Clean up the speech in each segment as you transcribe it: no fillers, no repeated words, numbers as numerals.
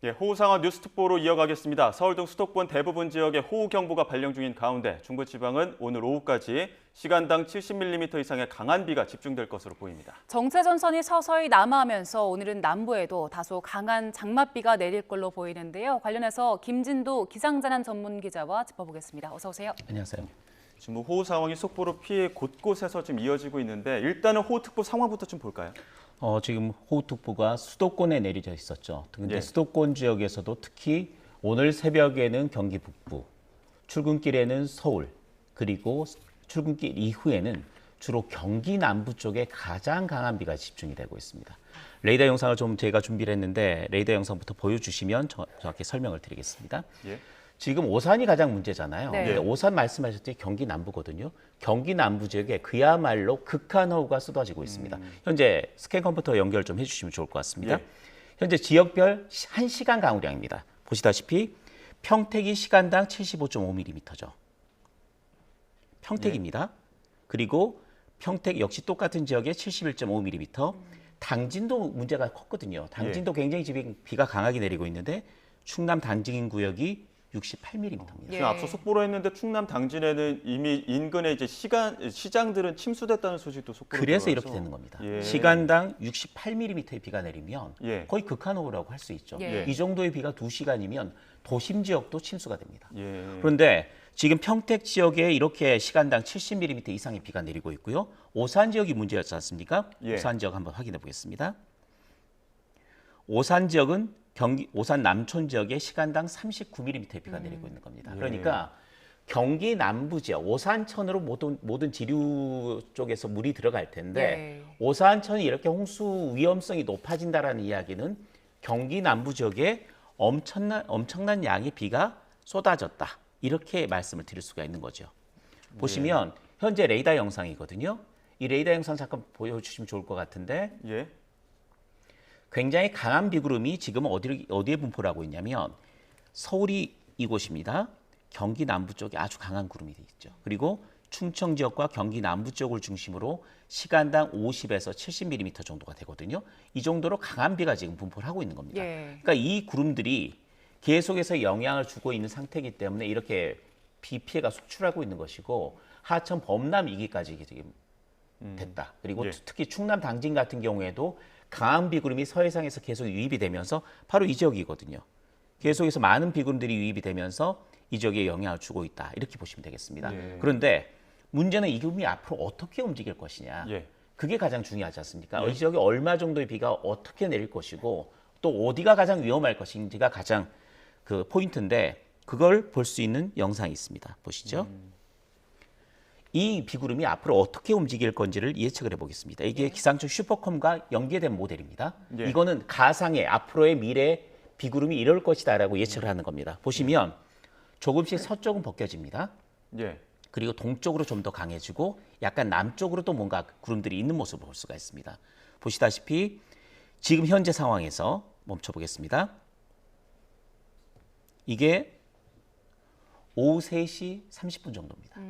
예, 호우 상황 뉴스특보로 이어가겠습니다. 서울 등 수도권 대부분 지역에 호우경보가 발령 중인 가운데 중부지방은 오늘 오후까지 시간당 70mm 이상의 강한 비가 집중될 것으로 보입니다. 정체전선이 서서히 남하하면서 오늘은 남부에도 다소 강한 장맛비가 내릴 걸로 보이는데요. 관련해서 김진도 기상자난 전문 기자와 짚어보겠습니다. 어서 오세요. 안녕하세요. 지금 호우 상황이 속보로 피해 곳곳에서 지금 이어지고 있는데 일단은 호우특보 상황부터 좀 볼까요? 지금 호우특보가 수도권에 내려져 있었죠. 근데 예. 수도권 지역에서도 특히 오늘 새벽에는 경기 북부, 출근길에는 서울, 그리고 출근길 이후에는 주로 경기 남부 쪽에 가장 강한 비가 집중이 되고 있습니다. 레이더 영상을 좀 제가 준비를 했는데 레이더 영상부터 보여주시면 정확히 설명을 드리겠습니다. 예. 지금 오산이 가장 문제잖아요. 네. 근데 오산 말씀하셨듯이 경기 남부거든요. 경기 남부 지역에 그야말로 극한호우가 쏟아지고 있습니다. 현재 스캔 컴퓨터 연결 좀 해주시면 좋을 것 같습니다. 예. 현재 지역별 1시간 강우량입니다. 보시다시피 평택이 시간당 75.5mm죠. 평택입니다. 그리고 평택 역시 똑같은 지역에 71.5mm. 당진도 문제가 컸거든요. 당진도 굉장히 지금 비가 강하게 내리고 있는데 충남 당진 구역이 68mm입니다. 지금 앞서 속보로 했는데 충남 당진에는 이미 인근의 이제 시장들은 침수됐다는 소식도 속보로 그래서 들어와서. 이렇게 되는 겁니다. 예. 시간당 68mm의 비가 내리면 예. 거의 극한호우라고 할 수 있죠. 예. 이 정도의 비가 2시간이면 도심 지역도 침수가 됩니다. 예. 그런데 지금 평택 지역에 이렇게 시간당 70mm 이상의 비가 내리고 있고요. 오산 지역이 문제였지 않습니까? 예. 오산 지역 한번 확인해 보겠습니다. 오산 지역은 경기 오산 남촌 지역에 시간당 39mm의 비가 내리고 있는 겁니다. 예. 그러니까 경기 남부 지역 오산천으로 모든 지류 쪽에서 물이 들어갈 텐데 오산천이 이렇게 홍수 위험성이 높아진다라는 이야기는 경기 남부 지역에 엄청난 양의 비가 쏟아졌다. 이렇게 말씀을 드릴 수가 있는 거죠. 보시면 현재 레이더 영상이거든요. 이 레이더 영상 잠깐 보여주시면 좋을 것 같은데 예. 굉장히 강한 비구름이 지금 어디에 분포를 하고 있냐면 서울이 이곳입니다. 경기 남부 쪽에 아주 강한 구름이 있죠. 그리고 충청 지역과 경기 남부 쪽을 중심으로 시간당 50에서 70mm 정도가 되거든요. 이 정도로 강한 비가 지금 분포를 하고 있는 겁니다. 예. 그러니까 이 구름들이 계속해서 영향을 주고 있는 상태이기 때문에 이렇게 비 피해가 속출하고 있는 것이고 하천 범람 위기까지 지금 됐다. 그리고 예. 특히 충남 당진 같은 경우에도 강한 비구름이 서해상에서 계속 유입이 되면서 바로 이 지역이거든요. 계속해서 많은 비구름들이 유입이 되면서 이 지역에 영향을 주고 있다. 이렇게 보시면 되겠습니다. 예. 그런데 문제는 이 구름이 앞으로 어떻게 움직일 것이냐. 예. 그게 가장 중요하지 않습니까? 예. 이 지역에 얼마 정도의 비가 어떻게 내릴 것이고 또 어디가 가장 위험할 것인지가 가장 그 포인트인데 그걸 볼 수 있는 영상이 있습니다. 보시죠. 이 비구름이 앞으로 어떻게 움직일 건지를 예측을 해보겠습니다. 이게 기상청 슈퍼컴과 연계된 모델입니다. 예. 이거는 가상의 앞으로의 미래 비구름이 이럴 것이다라고 예측을 하는 겁니다. 보시면 조금씩 서쪽은 벗겨집니다. 예. 그리고 동쪽으로 좀 더 강해지고 약간 남쪽으로 또 뭔가 구름들이 있는 모습을 볼 수가 있습니다. 보시다시피 지금 현재 상황에서 멈춰보겠습니다. 이게 오후 3시 30분 정도입니다.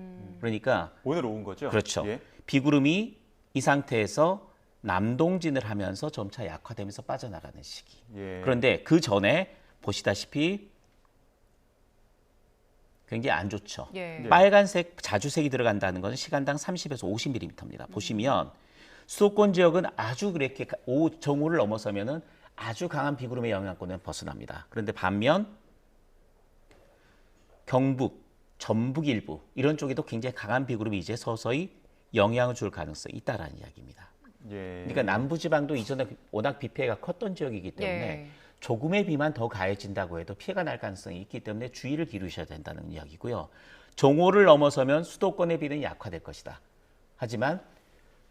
그러니까 오늘 오은 거죠? 그렇죠. 예. 비구름이 이 상태에서 남동진을 하면서 점차 약화되면서 빠져나가는 시기. 예. 그런데 그 전에 보시다시피 굉장히 안 좋죠. 예. 빨간색 자주색이 들어간다는 것은 시간당 30에서 50mm입니다. 보시면 수도권 지역은 아주 그렇게 정오를 넘어서면은 아주 강한 비구름의 영향권을 벗어납니다. 그런데 반면 경북, 전북 일부 이런 쪽에도 굉장히 강한 비구름이 이제 서서히 영향을 줄 가능성이 있다라는 이야기입니다. 예. 그러니까 남부지방도 이전에 워낙 비 피해가 컸던 지역이기 때문에 예. 조금의 비만 더 가해진다고 해도 피해가 날 가능성이 있기 때문에 주의를 기울이셔야 된다는 이야기고요. 정오를 넘어서면 수도권의 비는 약화될 것이다. 하지만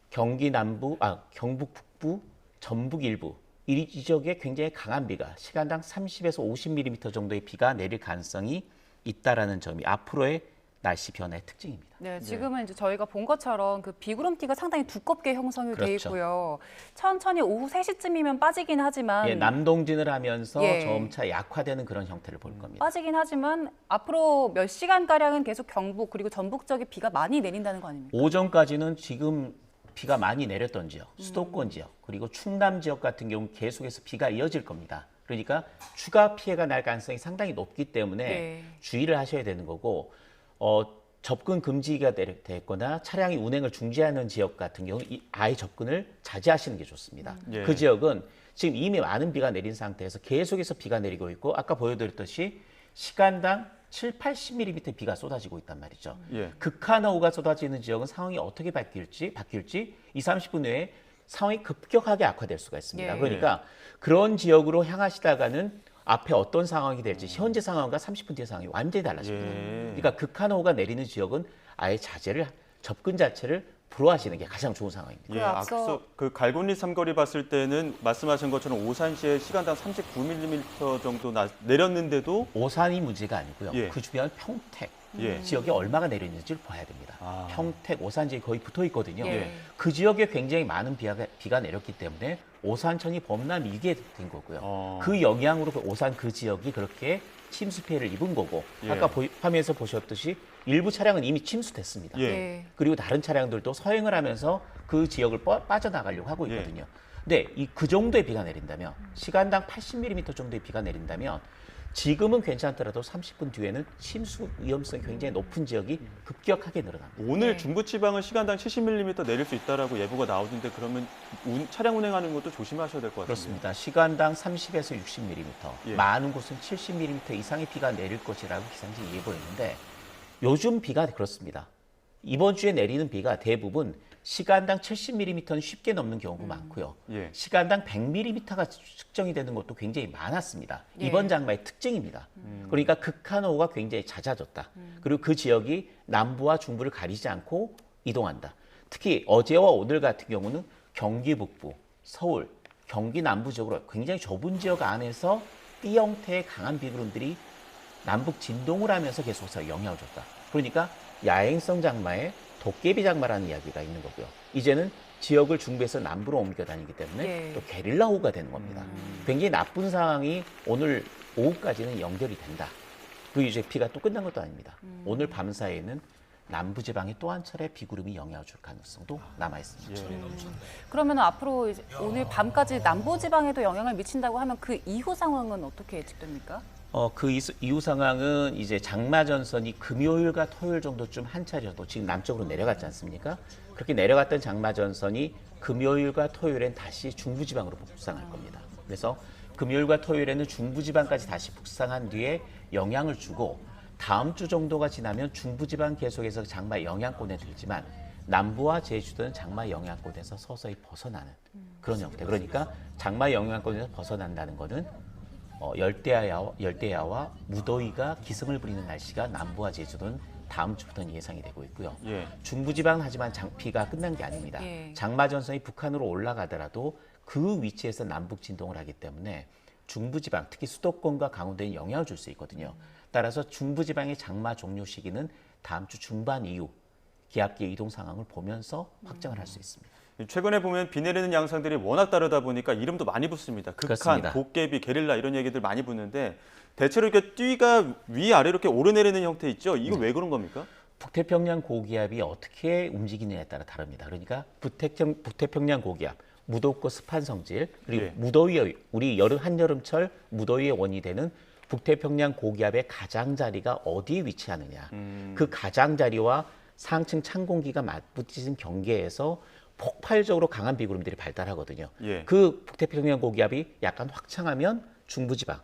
경북 북부, 전북 일부 이 지역에 굉장히 강한 비가 시간당 30에서 50mm 정도의 비가 내릴 가능성이 있다라는 점이 앞으로의 날씨 변화의 특징입니다. 네, 지금은 이제 저희가 본 것처럼 그 비구름띠가 상당히 두껍게 형성이 돼 그렇죠. 있고요. 천천히 오후 3시쯤이면 빠지긴 하지만 예, 남동진을 하면서 예. 점차 약화되는 그런 형태를 볼 겁니다. 빠지긴 하지만 앞으로 몇 시간가량은 계속 경북 그리고 전북 쪽에 비가 많이 내린다는 거 아닙니까? 오전까지는 지금 비가 많이 내렸던 지역, 수도권 지역, 그리고 충남 지역 같은 경우 계속해서 비가 이어질 겁니다. 그러니까 추가 피해가 날 가능성이 상당히 높기 때문에 네. 주의를 하셔야 되는 거고 접근 금지가 됐거나 차량이 운행을 중지하는 지역 같은 경우는 아예 접근을 자제하시는 게 좋습니다. 예. 그 지역은 지금 이미 많은 비가 내린 상태에서 계속해서 비가 내리고 있고 아까 보여드렸듯이 시간당 7, 80mm 비가 쏟아지고 있단 말이죠. 예. 극한호우가 쏟아지는 지역은 상황이 어떻게 바뀔지 2, 30분 내에 상황이 급격하게 악화될 수가 있습니다. 예. 그러니까 그런 지역으로 향하시다가는 앞에 어떤 상황이 될지 현재 상황과 30분 뒤의 상황이 완전히 달라집니다. 예. 그러니까 극한호우가 내리는 지역은 아예 접근 자체를 불허하시는 게 가장 좋은 상황입니다. 예, 앞서 그 갈고리 삼거리 봤을 때는 말씀하신 것처럼 오산시에 시간당 39mm 정도 내렸는데도 오산이 문제가 아니고요. 예. 그 주변 평택 예. 지역에 얼마가 내렸는지를 봐야 됩니다. 아. 평택, 오산 지역이 거의 붙어 있거든요. 예. 그 지역에 굉장히 많은 비가 내렸기 때문에 오산천이 범람 이게 된 거고요. 그 영향으로 오산 그 지역이 그렇게 침수 피해를 입은 거고 예. 아까 화면에서 보셨듯이 일부 차량은 이미 침수됐습니다. 예. 예. 그리고 다른 차량들도 서행을 하면서 그 지역을 빠져나가려고 하고 있거든요. 근데 그 정도의 비가 내린다면 시간당 80mm 정도의 비가 내린다면 지금은 괜찮더라도 30분 뒤에는 침수 위험성이 굉장히 높은 지역이 급격하게 늘어납니다. 오늘 네. 중부지방은 시간당 70mm 내릴 수 있다라고 예보가 나오던데 그러면 차량 운행하는 것도 조심하셔야 될 것 같은데요. 그렇습니다. 시간당 30에서 60mm, 예. 많은 곳은 70mm 이상의 비가 내릴 것이라고 기상청이 예보했는데 요즘 비가 그렇습니다. 이번 주에 내리는 비가 대부분 시간당 70mm는 쉽게 넘는 경우가 많고요. 예. 시간당 100mm가 측정이 되는 것도 굉장히 많았습니다. 예. 이번 장마의 특징입니다. 그러니까 극한호우가 굉장히 잦아졌다. 그리고 그 지역이 남부와 중부를 가리지 않고 이동한다. 특히 어제와 오늘 같은 경우는 경기 북부, 서울, 경기 남부 지역으로 굉장히 좁은 지역 안에서 띠 형태의 강한 비구름들이 남북 진동을 하면서 계속해서 영향을 줬다. 그러니까 야행성 장마에 도깨비 장마라는 이야기가 있는 거고요. 이제는 지역을 중부에서 남부로 옮겨 다니기 때문에 예. 또 게릴라호우가 되는 겁니다. 굉장히 나쁜 상황이 오늘 오후까지는 연결이 된다. 그 이제 비가 또 끝난 것도 아닙니다. 오늘 밤 사이에는 남부지방에 또 한 차례 비구름이 영향을 줄 가능성도 남아 있습니다. 예. 그러면 앞으로 이제 오늘 밤까지 남부지방에도 영향을 미친다고 하면 그 이후 상황은 어떻게 예측됩니까? 그 이후 상황은 이제 장마 전선이 금요일과 토요일 정도쯤 한 차례도 지금 남쪽으로 내려갔지 않습니까? 그렇게 내려갔던 장마 전선이 금요일과 토요일엔 다시 중부지방으로 북상할 겁니다. 그래서 금요일과 토요일에는 중부지방까지 다시 북상한 뒤에 영향을 주고 다음 주 정도가 지나면 중부지방 계속해서 장마 영향권에 들지만 남부와 제주도는 장마 영향권에서 서서히 벗어나는 그런 형태. 그러니까 장마 영향권에서 벗어난다는 것은 열대야와 무더위가 기승을 부리는 날씨가 남부와 제주도는 다음 주부터는 예상이 되고 있고요. 예. 중부지방은 하지만 비가 끝난 게 아닙니다. 예. 장마전선이 북한으로 올라가더라도 그 위치에서 남북 진동을 하기 때문에 중부지방, 특히 수도권과 강원도에 영향을 줄 수 있거든요. 따라서 중부지방의 장마 종료 시기는 다음 주 중반 이후 기압기 이동 상황을 보면서 확정을 할 수 있습니다. 최근에 보면 비 내리는 양상들이 워낙 다르다 보니까 이름도 많이 붙습니다. 극한, 그렇습니다. 도깨비, 게릴라 이런 얘기들 많이 붙는데 대체로 이렇게 띠가 위아래 이렇게 오르내리는 형태 있죠? 이거 왜 그런 겁니까? 북태평양 고기압이 어떻게 움직이느냐에 따라 다릅니다. 그러니까 북태평양 고기압, 무덥고 습한 성질, 그리고 예. 무더위, 우리 한여름철 무더위의 원인이 되는 북태평양 고기압의 가장자리가 어디에 위치하느냐. 그 가장자리와 상층 찬 공기가 맞붙이는 경계에서 폭발적으로 강한 비구름들이 발달하거든요. 예. 그 북태평양 고기압이 약간 확창하면 중부지방,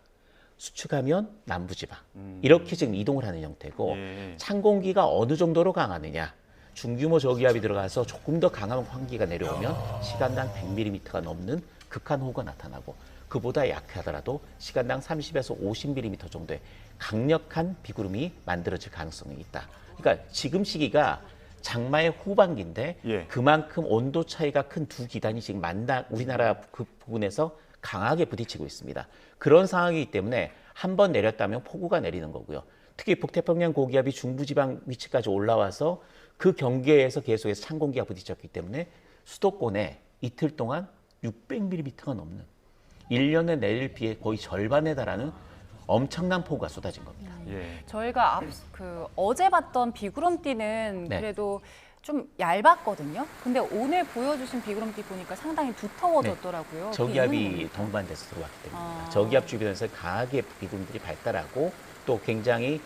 수축하면 남부지방 이렇게 지금 이동을 하는 형태고 예. 찬 공기가 어느 정도로 강하느냐. 중규모 저기압이 들어가서 조금 더 강한 환기가 내려오면 시간당 100mm가 넘는 극한호우가 나타나고 그보다 약하더라도 시간당 30에서 50mm 정도의 강력한 비구름이 만들어질 가능성이 있다. 그러니까 지금 시기가 장마의 후반기인데 예. 그만큼 온도 차이가 큰 두 기단이 지금 우리나라 그 부분에서 강하게 부딪히고 있습니다. 그런 상황이기 때문에 한 번 내렸다면 폭우가 내리는 거고요. 특히 북태평양 고기압이 중부지방 위치까지 올라와서 그 경계에서 계속해서 찬 공기가 부딪혔기 때문에 수도권에 이틀 동안 600mm가 넘는 1년에 내릴 비의 거의 절반에 달하는 엄청난 폭우가 쏟아진 겁니다. 예. 저희가 어제 봤던 비구름띠는 네. 그래도 좀 얇았거든요. 근데 오늘 보여주신 비구름띠 보니까 상당히 두터워졌더라고요. 저기압이 동반돼서 들어왔기 때문입니다. 저기압 주변에서 강하게 비구름들이 발달하고 또 굉장히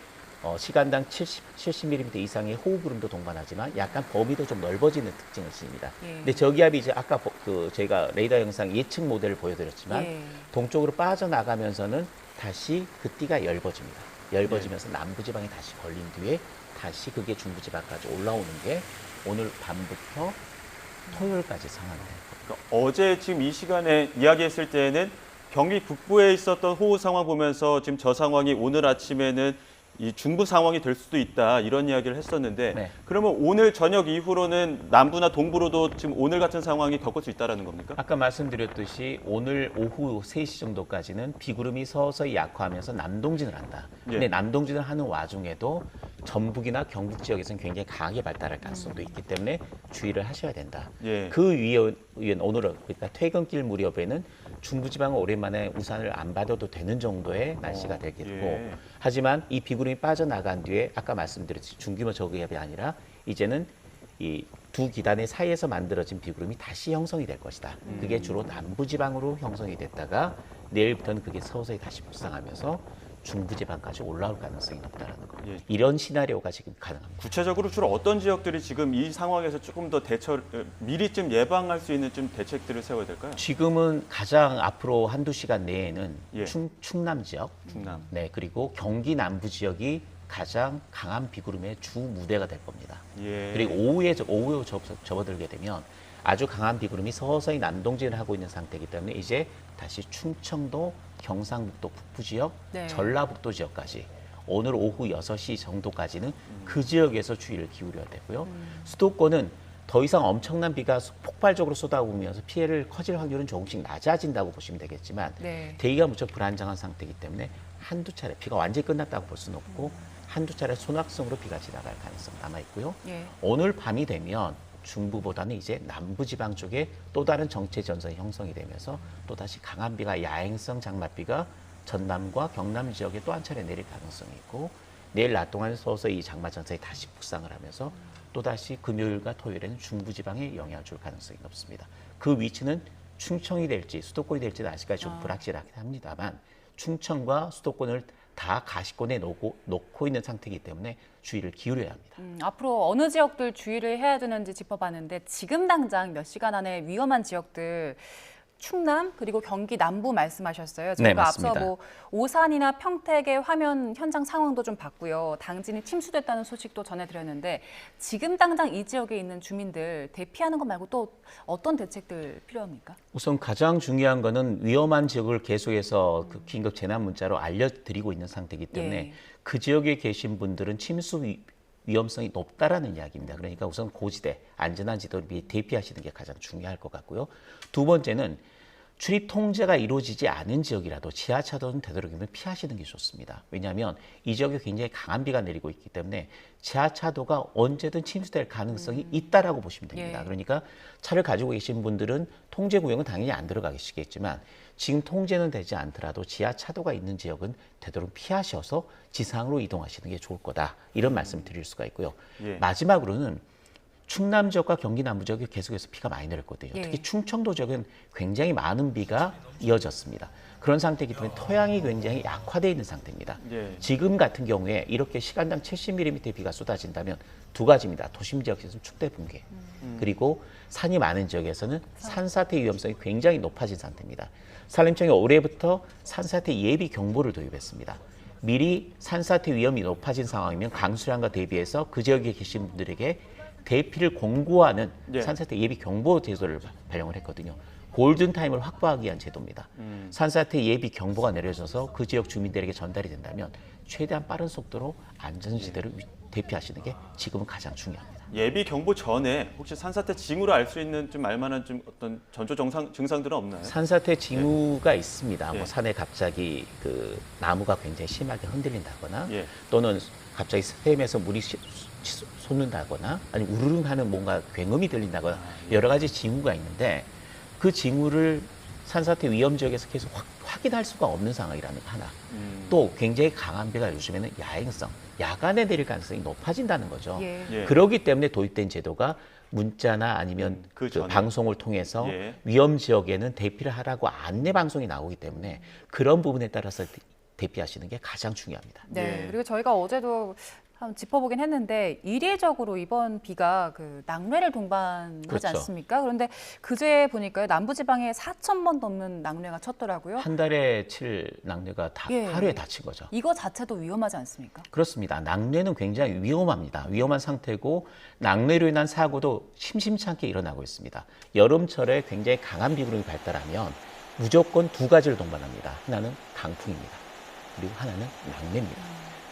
시간당 70mm 이상의 호우구름도 동반하지만 약간 범위도 좀 넓어지는 특징을 지닙니다. 예. 근데 저기압이 이제 아까 저희가 레이더 영상 예측 모델을 보여드렸지만 예. 동쪽으로 빠져나가면서는 다시 그 띠가 엷어집니다. 엷어지면서 남부지방에 다시 걸린 뒤에 다시 그게 중부지방까지 올라오는 게 오늘 밤부터 토요일까지 상황입니다. 그러니까 어제 지금 이 시간에 이야기했을 때는 경기 북부에 있었던 호우 상황 보면서 지금 저 상황이 오늘 아침에는 이 중부 상황이 될 수도 있다 이런 이야기를 했었는데 네. 그러면 오늘 저녁 이후로는 남부나 동부로도 지금 오늘 같은 상황이 겪을 수 있다는 겁니까? 아까 말씀드렸듯이 오늘 오후 3시 정도까지는 비구름이 서서히 약화하면서 남동진을 한다. 근데 예. 남동진을 하는 와중에도 전북이나 경북 지역에서는 굉장히 강하게 발달할 가능성도 있기 때문에 주의를 하셔야 된다. 예. 그 위에 오늘은 그러니까 퇴근길 무렵에는 중부지방은 오랜만에 우산을 안 받아도 되는 정도의 날씨가 되겠고 예. 하지만 이 비구름이 빠져나간 뒤에 아까 말씀드렸듯이 중규모 저기압이 아니라 이제는 이 두 기단의 사이에서 만들어진 비구름이 다시 형성이 될 것이다. 그게 주로 남부지방으로 형성이 됐다가 내일부터는 그게 서서히 다시 북상하면서 중부지방까지 올라올 가능성이 높다는 거. 예. 이런 시나리오가 지금 가능합니다. 구체적으로 주로 어떤 지역들이 지금 이 상황에서 조금 더 미리 좀 예방할 수 있는 좀 대책들을 세워야 될까요? 지금은 가장 앞으로 한두 시간 내에는 예. 충남 지역, 충남. 네, 그리고 경기 남부 지역이 가장 강한 비구름의 주 무대가 될 겁니다. 예. 그리고 오후에 접어들게 되면 아주 강한 비구름이 서서히 남동진을 하고 있는 상태이기 때문에 이제 다시 충청도, 경상북도 북부 지역, 네. 전라북도 지역까지 오늘 오후 6시 정도까지는 그 지역에서 주의를 기울여야 되고요. 수도권은 더 이상 엄청난 비가 폭발적으로 쏟아오면서 피해를 커질 확률은 조금씩 낮아진다고 보시면 되겠지만 네. 대기가 무척 불안정한 상태이기 때문에 한두 차례 비가 완전히 끝났다고 볼 수는 없고 한두 차례 소낙성으로 비가 지나갈 가능성 남아 있고요. 예. 오늘 밤이 되면 중부보다는 이제 남부지방 쪽에 또 다른 정체 전선이 형성이 되면서 또 다시 강한 비가 야행성 장맛비가 전남과 경남 지역에 또 한 차례 내릴 가능성이 있고 내일 낮 동안 서서히 이 장마 전선이 다시 북상을 하면서 또 다시 금요일과 토요일에는 중부지방에 영향을 줄 가능성이 높습니다. 그 위치는 충청이 될지 수도권이 될지는 아직까지 좀 불확실하긴 합니다만 충청과 수도권을 다 가시권에 놓고 있는 상태이기 때문에 주의를 기울여야 합니다. 앞으로 어느 지역들 주의를 해야 되는지 짚어봤는데 지금 당장 몇 시간 안에 위험한 지역들 충남 그리고 경기 남부 말씀하셨어요. 저희가 네, 앞서 맞습니다. 뭐 오산이나 평택의 화면 현장 상황도 좀 봤고요. 당진이 침수됐다는 소식도 전해드렸는데 지금 당장 이 지역에 있는 주민들 대피하는 것 말고 또 어떤 대책들 필요합니까? 우선 가장 중요한 거는 위험한 지역을 계속해서 그 긴급 재난 문자로 알려드리고 있는 상태이기 때문에 예. 그 지역에 계신 분들은 침수 위험성이 높다라는 이야기입니다. 그러니까 우선 고지대, 안전한 지도를 미리 대피하시는 게 가장 중요할 것 같고요. 두 번째는 출입 통제가 이루어지지 않은 지역이라도 지하차도는 되도록이면 피하시는 게 좋습니다. 왜냐하면 이 지역에 굉장히 강한 비가 내리고 있기 때문에 지하차도가 언제든 침수될 가능성이 있다라고 보시면 됩니다. 예. 그러니까 차를 가지고 계신 분들은 통제 구역은 당연히 안 들어가시겠지만 지금 통제는 되지 않더라도 지하차도가 있는 지역은 되도록 피하셔서 지상으로 이동하시는 게 좋을 거다. 이런 말씀을 드릴 수가 있고요. 예. 마지막으로는 충남 지역과 경기 남부 지역이 계속해서 비가 많이 내렸거든요. 예. 특히 충청도 지역은 굉장히 많은 비가 이어졌습니다. 그런 상태이기 때문에 토양이 굉장히 약화되어 있는 상태입니다. 예. 지금 같은 경우에 이렇게 시간당 70mm의 비가 쏟아진다면 두 가지입니다. 도심 지역에서는 축대 붕괴, 그리고 산이 많은 지역에서는 산사태 위험성이 굉장히 높아진 상태입니다. 산림청이 올해부터 산사태 예비 경보를 도입했습니다. 미리 산사태 위험이 높아진 상황이면 강수량과 대비해서 그 지역에 계신 분들에게 대피를 권고하는 예. 산사태 예비 경보 제도를 발령을 했거든요. 골든타임을 확보하기 위한 제도입니다. 산사태 예비 경보가 내려져서 그 지역 주민들에게 전달이 된다면 최대한 빠른 속도로 안전지대를 대피하시는 게 지금은 가장 중요합니다. 예비 경보 전에 혹시 산사태 징후로 알 수 있는 좀 알만한 좀 어떤 전조 증상들은 없나요? 산사태 징후가 있습니다. 예. 뭐 산에 갑자기 그 나무가 굉장히 심하게 흔들린다거나 예. 또는 갑자기 스템에서 물이 솟는다거나 아니 우르릉하는 뭔가 굉음이 들린다거나 여러 가지 징후가 있는데 그 징후를 산사태 위험 지역에서 계속 확인할 수가 없는 상황이라는 거 하나. 또 굉장히 강한 비가 요즘에는 야행성, 야간에 내릴 가능성이 높아진다는 거죠. 예. 예. 그러기 때문에 도입된 제도가 문자나 아니면 그 그 전에. 방송을 통해서 예. 위험 지역에는 대피를 하라고 안내 방송이 나오기 때문에 그런 부분에 따라서 대피하시는 게 가장 중요합니다. 네. 예. 그리고 저희가 어제도 한번 짚어보긴 했는데 이례적으로 이번 비가 그 낙뢰를 동반하지 그렇죠. 않습니까? 그런데 그제 보니까요 남부지방에 4,000번 넘는 낙뢰가 쳤더라고요. 한 달에 칠 낙뢰가 예. 하루에 다친 거죠. 이거 자체도 위험하지 않습니까? 그렇습니다. 낙뢰는 굉장히 위험합니다. 위험한 상태고 낙뢰로 인한 사고도 심심치 않게 일어나고 있습니다. 여름철에 굉장히 강한 비구름이 발달하면 무조건 두 가지를 동반합니다. 하나는 강풍입니다. 그리고 하나는 낙뢰입니다.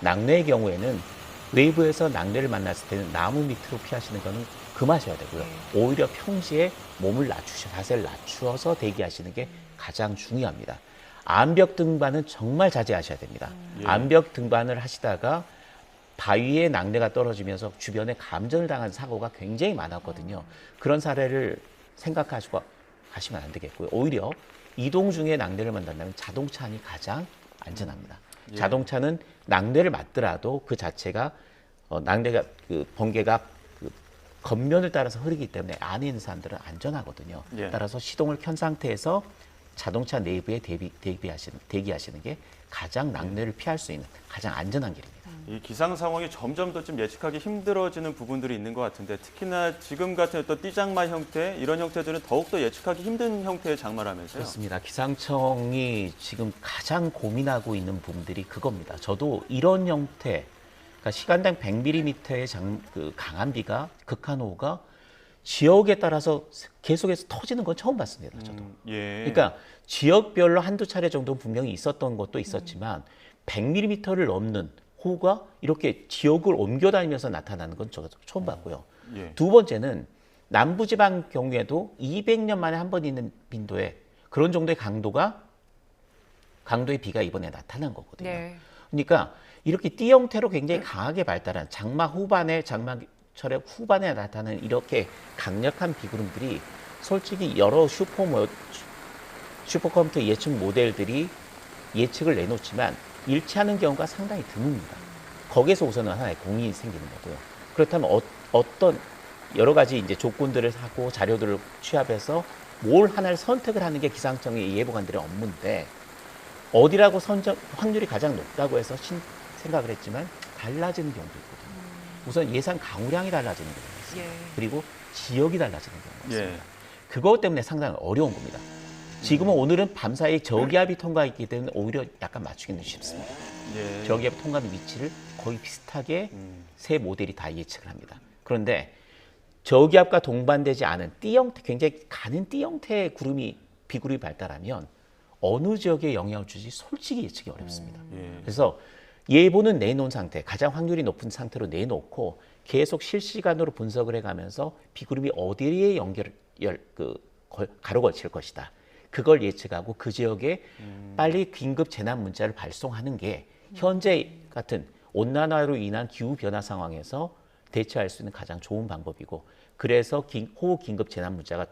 낙뢰의 경우에는 외부에서 낙뢰를 만났을 때는 나무 밑으로 피하시는 거는 금하셔야 되고요. 오히려 평지에 몸을 자세를 낮추어서 대기하시는 게 가장 중요합니다. 암벽 등반은 정말 자제하셔야 됩니다. 예. 암벽 등반을 하시다가 바위에 낙뢰가 떨어지면서 주변에 감전을 당한 사고가 굉장히 많았거든요. 그런 사례를 생각하시고 하시면 안 되겠고요. 오히려 이동 중에 낙뢰를 만난다면 자동차 안이 가장 안전합니다. 예. 자동차는 낙뢰를 맞더라도 그 자체가 낙뢰가 그 번개가 그 겉면을 따라서 흐르기 때문에 안에 있는 사람들은 안전하거든요. 예. 따라서 시동을 켠 상태에서 자동차 내부에 대기하시는 게 가장 낙뢰를 피할 수 있는 가장 안전한 길입니다. 이 기상 상황이 점점 더 좀 예측하기 힘들어지는 부분들이 있는 것 같은데 특히나 지금 같은 어떤 띠장마 형태 이런 형태들은 더욱더 예측하기 힘든 형태의 장마라면서요. 그렇습니다. 기상청이 지금 가장 고민하고 있는 부분들이 그겁니다. 저도 이런 형태, 그러니까 시간당 100mm의 그 강한 비가 극한호우가 지역에 따라서 계속해서 터지는 건 처음 봤습니다. 저도. 예. 그러니까 지역별로 한두 차례 정도는 분명히 있었던 것도 있었지만 100mm를 넘는 호우가 이렇게 지역을 옮겨다니면서 나타나는 건 저도 처음 봤고요. 예. 두 번째는 남부지방 경우에도 200년 만에 한 번 있는 빈도에 그런 정도의 강도의 비가 이번에 나타난 거거든요. 네. 그러니까 이렇게 띠 형태로 굉장히 강하게 발달한 장마철의 후반에 나타나는 이렇게 강력한 비구름들이 솔직히 여러 슈퍼컴퓨터 예측 모델들이 예측을 내놓지만 일치하는 경우가 상당히 드뭅니다. 거기에서 우선은 하나의 공이 생기는 거고요. 그렇다면 어떤 여러 가지 이제 조건들을 하고 자료들을 취합해서 뭘 하나를 선택을 하는 게 기상청의 예보관들의 업무인데 어디라고 확률이 가장 높다고 해서 생각을 했지만 달라지는 경우도 있거든요. 우선 예상 강우량이 달라지는 경우가 있어요. 예. 그리고 지역이 달라지는 경우가 있습니다. 예. 그것 때문에 상당히 어려운 겁니다. 지금은 오늘은 밤사이 저기압이 통과했기 때문에 오히려 약간 맞추기는 쉽습니다. 예. 저기압 통과하는 위치를 거의 비슷하게 세 모델이 다 예측을 합니다. 그런데 저기압과 동반되지 않은 띠 형태, 굉장히 가는 띠 형태의 비구름이 발달하면 어느 지역에 영향을 줄지 솔직히 예측이 어렵습니다. 예. 그래서 예보는 내놓은 상태, 가장 확률이 높은 상태로 내놓고 계속 실시간으로 분석을 해가면서 비구름이 어디에 가로 걸칠 것이다. 그걸 예측하고 그 지역에 빨리 긴급 재난 문자를 발송하는 게 현재 같은 온난화로 인한 기후 변화 상황에서 대처할 수 있는 가장 좋은 방법이고 그래서 호우 긴급 재난 문자가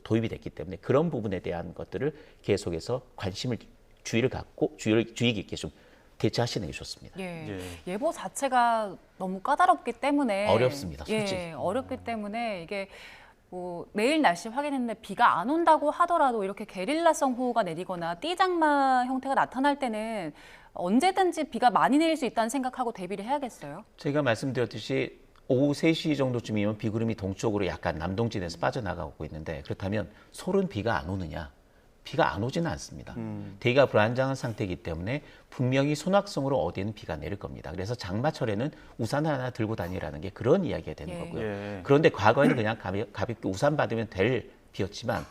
도입이 됐기 때문에 그런 부분에 대한 것들을 계속해서 주의 깊게 좀 대처하시는 게 좋습니다. 예. 예. 예보 자체가 너무 까다롭기 때문에 어렵습니다, 솔직히. 예, 어렵기 때문에 이게 뭐 매일 날씨 확인했는데 비가 안 온다고 하더라도 이렇게 게릴라성 호우가 내리거나 띠장마 형태가 나타날 때는 언제든지 비가 많이 내릴 수 있다는 생각하고 대비를 해야겠어요. 제가 말씀드렸듯이 오후 3시 정도쯤이면 비구름이 동쪽으로 약간 남동진에서 빠져나가고 있는데 그렇다면 솔은 비가 안 오느냐? 비가 안 오지는 않습니다. 대기가 불안정한 상태이기 때문에 분명히 손학성으로 어디에는 비가 내릴 겁니다. 그래서 장마철에는 우산 하나 들고 다니라는 게 그런 이야기가 되는 예. 거고요. 예. 그런데 과거에는 그냥 가볍게 우산 받으면 될 비였지만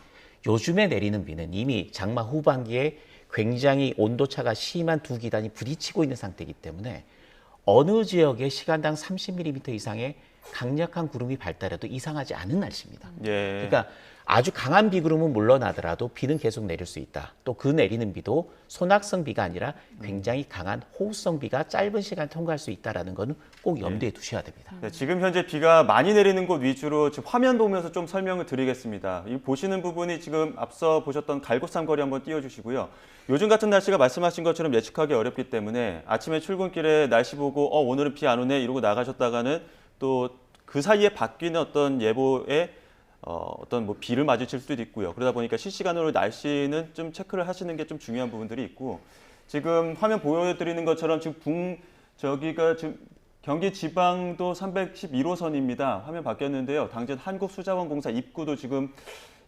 요즘에 내리는 비는 이미 장마 후반기에 굉장히 온도차가 심한 두 기단이 부딪히고 있는 상태이기 때문에 어느 지역에 시간당 30mm 이상의 강력한 구름이 발달해도 이상하지 않은 날씨입니다. 예. 그러니까 아주 강한 비구름은 물러나더라도 비는 계속 내릴 수 있다. 또 그 내리는 비도 소낙성 비가 아니라 굉장히 강한 호우성 비가 짧은 시간 통과할 수 있다는 것은 꼭 염두에 두셔야 됩니다. 네, 지금 현재 비가 많이 내리는 곳 위주로 지금 화면 보면서 좀 설명을 드리겠습니다. 이 보시는 부분이 지금 앞서 보셨던 갈굣삼거리 한번 띄워주시고요. 요즘 같은 날씨가 말씀하신 것처럼 예측하기 어렵기 때문에 아침에 출근길에 날씨 보고 오늘은 비 안 오네 이러고 나가셨다가는 또 그 사이에 바뀌는 어떤 예보에 어떤 뭐 비를 마주칠 수도 있고요. 그러다 보니까 실시간으로 날씨는 좀 체크를 하시는 게 좀 중요한 부분들이 있고 지금 화면 보여드리는 것처럼 지금 저기가 지금 경기 지방도 311호선입니다. 화면 바뀌었는데요. 당진 한국수자원공사 입구도 지금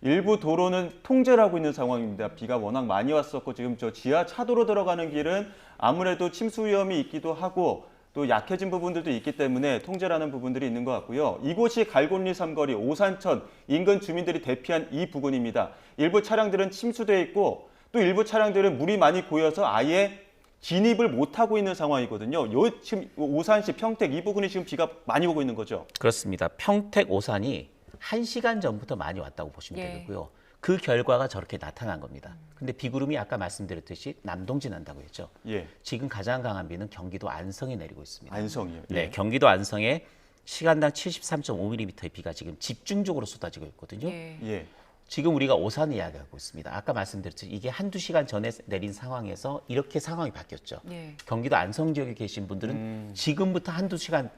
일부 도로는 통제를 하고 있는 상황입니다. 비가 워낙 많이 왔었고 지금 저 지하 차도로 들어가는 길은 아무래도 침수 위험이 있기도 하고 또 약해진 부분들도 있기 때문에 통제라는 부분들이 있는 것 같고요. 이곳이 갈곤리 삼거리 오산천 인근 주민들이 대피한 이 부근입니다. 일부 차량들은 침수돼 있고 또 일부 차량들은 물이 많이 고여서 아예 진입을 못하고 있는 상황이거든요. 지금 오산시 평택 이 부근이 지금 비가 많이 오고 있는 거죠. 그렇습니다. 평택 오산이 1시간 전부터 많이 왔다고 보시면 되겠고요. 그 결과가 저렇게 나타난 겁니다. 근데 비구름이 아까 말씀드렸듯이 남동진한다고 했죠. 예. 지금 가장 강한 비는 경기도 안성에 내리고 있습니다. 안성이요. 예. 네, 경기도 안성에 시간당 73.5mm의 비가 지금 집중적으로 쏟아지고 있거든요. 예. 지금 우리가 오산 이야기하고 있습니다. 아까 말씀드렸듯이 이게 한두 시간 전에 내린 상황에서 이렇게 상황이 바뀌었죠. 경기도 안성 지역에 계신 분들은 지금부터 한두 시간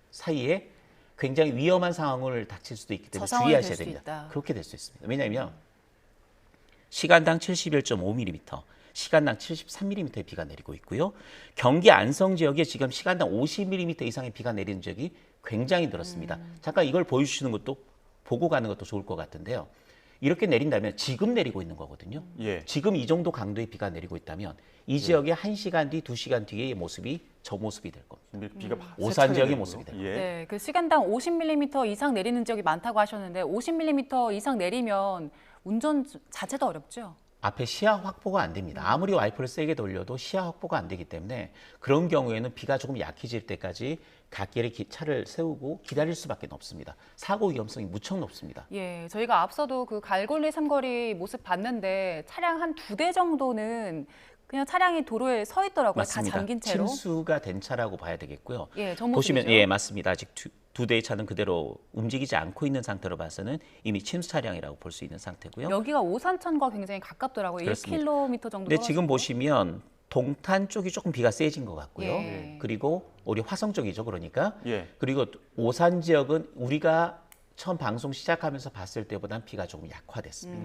사이에 굉장히 위험한 상황을 닥칠 수도 있기 때문에 주의하셔야 됩니다. 그렇게 될 수 있습니다. 왜냐하면 시간당 71.5mm, 시간당 73mm의 비가 내리고 있고요. 경기 안성 지역에 지금 시간당 50mm 이상의 비가 내리는 지역이 굉장히 늘었습니다. 잠깐 이걸 보여주시는 것도 보고 가는 것도 좋을 것 같은데요. 이렇게 내린다면 지금 내리고 있는 거거든요. 예. 지금 이 정도 강도의 비가 내리고 있다면 이 지역의 1시간 뒤, 2시간 뒤의 모습이 저 모습이 될 겁니다. 비가 오산 지역의 모습이 될 겁니다. 네, 그 시간당 50mm 이상 내리는 지역이 많다고 하셨는데 50mm 이상 내리면 운전 자체도 어렵죠? 앞에 시야 확보가 안 됩니다. 아무리 와이퍼를 세게 돌려도 시야 확보가 안 되기 때문에 그런 경우에는 비가 조금 약해질 때까지 갓길에 차를 세우고 기다릴 수밖에 없습니다. 사고 위험성이 무척 높습니다. 예, 저희가 앞서도 그 갈골리 삼거리 모습 봤는데 차량 한 2대 정도는 그냥 차량이 도로에 서 있더라고요. 맞습니다. 다 잠긴 채로. 침수가 된 차라고 봐야 되겠고요. 예, 전 보시면 모습이죠. 예, 맞습니다. 아직 두 대의 차는 그대로 움직이지 않고 있는 상태로 봐서는 이미 침수 차량이라고 볼 수 있는 상태고요. 여기가 오산천과 굉장히 가깝더라고요. 그렇습니다. 1km 정도. 근데 지금 떨어지고. 보시면 동탄 쪽이 조금 비가 세진 것 같고요. 예. 그리고 우리 화성 쪽이죠, 그러니까. 예. 그리고 오산 지역은 우리가 처음 방송 시작하면서 봤을 때보다는 비가 조금 약화됐습니다.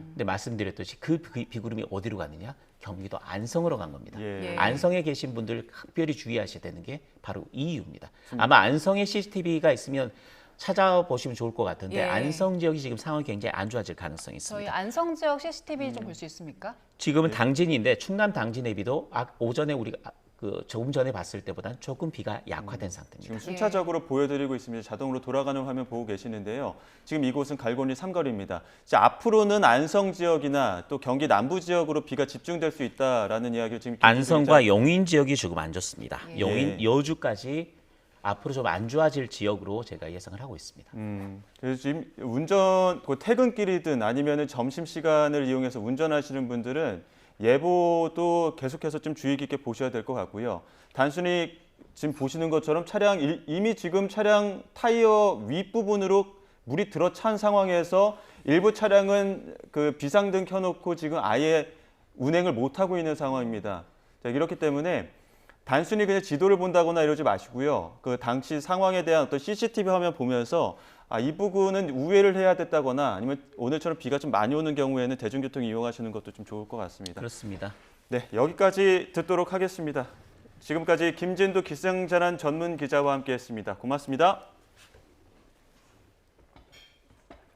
근데 말씀드렸듯이 그 비구름이 어디로 가느냐? 경기도 안성으로 간 겁니다. 예. 안성에 계신 분들 특별히 주의하셔야 되는 게 바로 이 이유입니다. 아마 안성에 CCTV가 있으면 찾아보시면 좋을 것 같은데 예. 안성 지역이 지금 상황이 굉장히 안 좋아질 가능성이 저희 있습니다. 안성 지역 CCTV 좀 볼 수 있습니까? 지금은 당진인데 충남 당진의 비도 오전에 우리가 조금 전에 봤을 때보다는 조금 비가 약화된 상태입니다. 지금 순차적으로 보여드리고 있습니다. 자동으로 돌아가는 화면 보고 계시는데요. 지금 이곳은 갈곤리 삼거리입니다. 앞으로는 안성 지역이나 또 경기 남부 지역으로 비가 집중될 수 있다라는 이야기를 지금 안성과 용인 지역이 조금 안 좋습니다. 예. 용인, 여주까지 앞으로 좀 안 좋아질 지역으로 제가 예상을 하고 있습니다. 그래서 지금 퇴근길이든 아니면 점심 시간을 이용해서 운전하시는 분들은 예보도 계속해서 좀 주의 깊게 보셔야 될 것 같고요. 단순히 지금 보시는 것처럼 이미 지금 차량 타이어 윗부분으로 물이 들어찬 상황에서 일부 차량은 그 비상등 켜놓고 지금 아예 운행을 못하고 있는 상황입니다. 자, 이렇기 때문에 단순히 그냥 지도를 본다거나 이러지 마시고요. 그 당시 상황에 대한 어떤 CCTV 화면 보면서 이 부분은 우회를 해야 됐다거나 아니면 오늘처럼 비가 좀 많이 오는 경우에는 대중교통 이용하시는 것도 좀 좋을 것 같습니다. 그렇습니다. 네, 여기까지 듣도록 하겠습니다. 지금까지 김진두 기상자난 전문 기자와 함께했습니다. 고맙습니다.